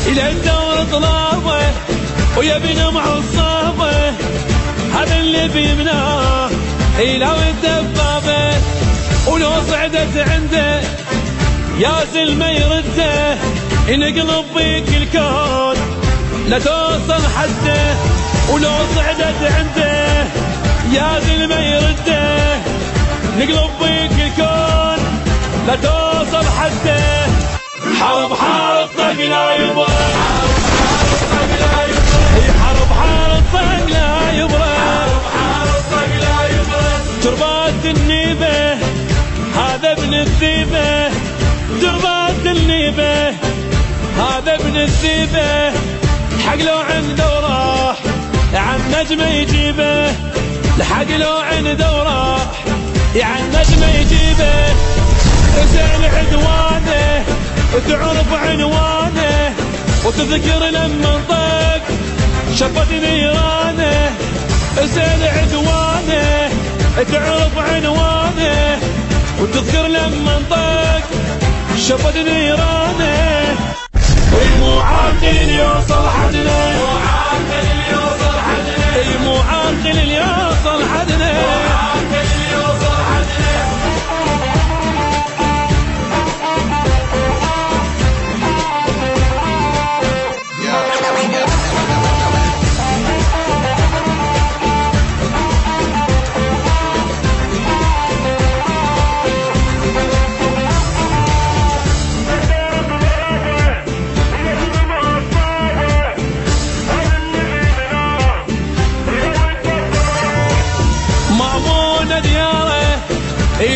إلى الدور طلابه ويبينا معصابه، هذا اللي بيمناه إلى الدبابه. ولو صعدت عنده يا زلمه يرده، ينقلب بيك الكون لا توصل حده. ولو صعدت عنده يا زلمه يرده، نقلب بيك الكون لا توصل حده. حرب حارب طق لا يبرد، حرب حارب طق لا يبرد، تربات النيبه هذا ابن الذيبه، تربات النيبه هذا ابن الذيبه. حق لو عنده وراح عن نجمه يجيبه، الحق لو عنده وراح عن نجمه يجيبه. اسأل عدوانه وتعرف عنوانه، وتذكر لما انطق شفت نيرانه. اسأل عدوانه تعرف عنوانه، وتذكر لما انطق شفت نيرانه. مو عاقل يوصل حدنا، مو عاقل يوصل حدنا، مو عاقل يوصل حدنا، مو عاقل يوصل حدنا.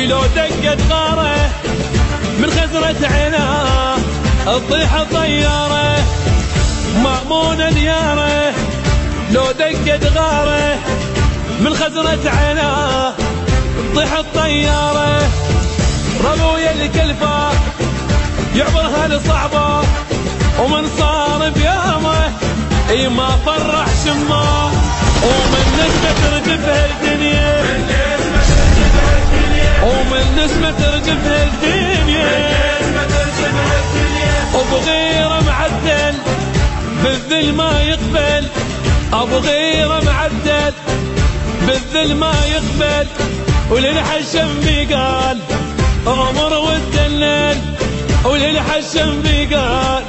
لو دقت غاره من خزرة عيناه تطيح الطيارة. مأمون دياره لو دقت غاره من خزرة عيناه تطيح الطيارة. ربويا الكلفة يعبرها لصعبة، ومن صار بيامه اي ما فرح شماه. ومن نسمة ترجف هالدنيا، ومن نسمة ترجف هالدنيا، ابو غيره معدل بالذل ما يقبل، ابو غيره معدل بالذل ما يقبل. وللحشم بيقال امر وتدلل، وللحشم بيقال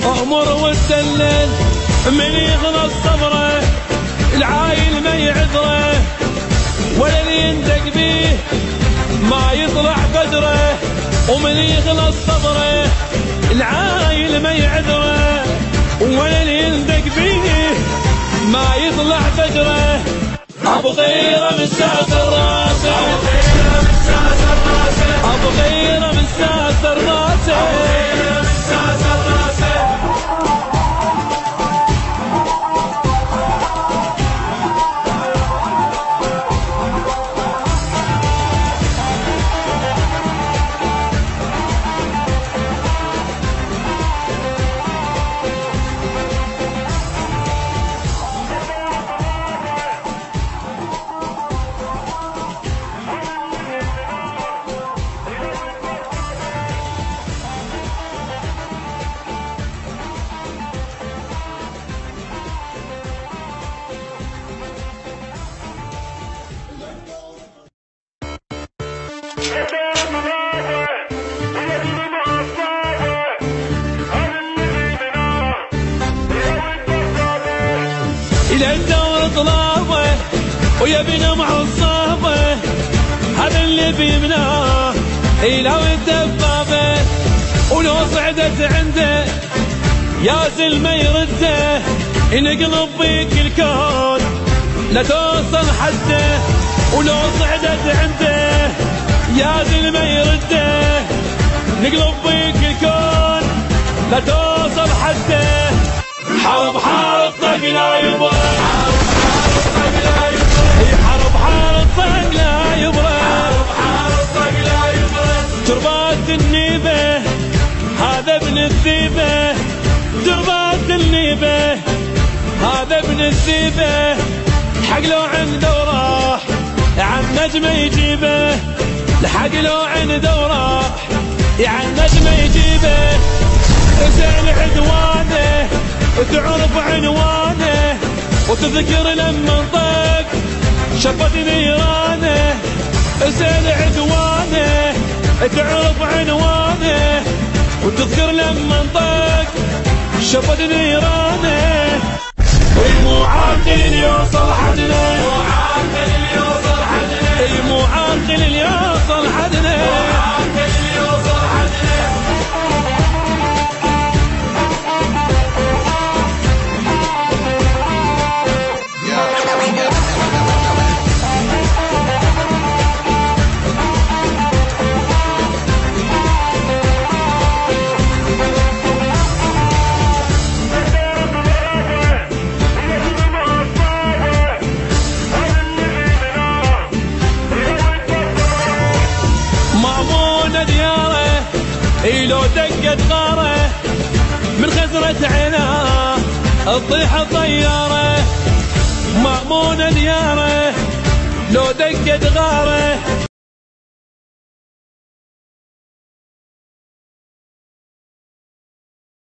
امر وتدلل. من يغلط صبره العايل ما يعذره، ولا اللي يندق بيه ما يطلع بدره. ومن يغلط صبره العايل ما يعذره، ولا اللي يندق بيه ما يطلع بدره. ابو غيره من ساسر راسه، ابو غيره من ساسر راسه. إلى الدور طلابه ويبينا معصابه، هذا اللي بيمناه إلى الدبابه. ولو صعدت عنده يا زلمه يرده، ينقلب بيك الكون لا توصل حده. ولو صعدت عنده يا زلمه يرده، نقلب بيك الكون لا توصل حده. حرب حارب طق لا يبرد، حرب حارب طق لا يبرد، تربات النيبه هذا ابن الذيبه، تربات النيبه هذا ابن الذيبه. حق لو عنده وراح النجم يجيبه لحق لو عنده وراح، يا النجم يجيبه زين عدوانه وتعرف عنوانه وتذكر لما انطق شفت نيرانه، زين عدوانه تعرف عنوانه وتذكر لما انطق شفت نيرانه. مو عاقل يوصل حدنا، مو عاقل يوصل حدنا، مو عاقل يوصل حدنا، مو عاقل يوصل حدنا. لو دقت غاره من خزرة عيناه تطيح الطيارة، مأمون دياره لو دقت غاره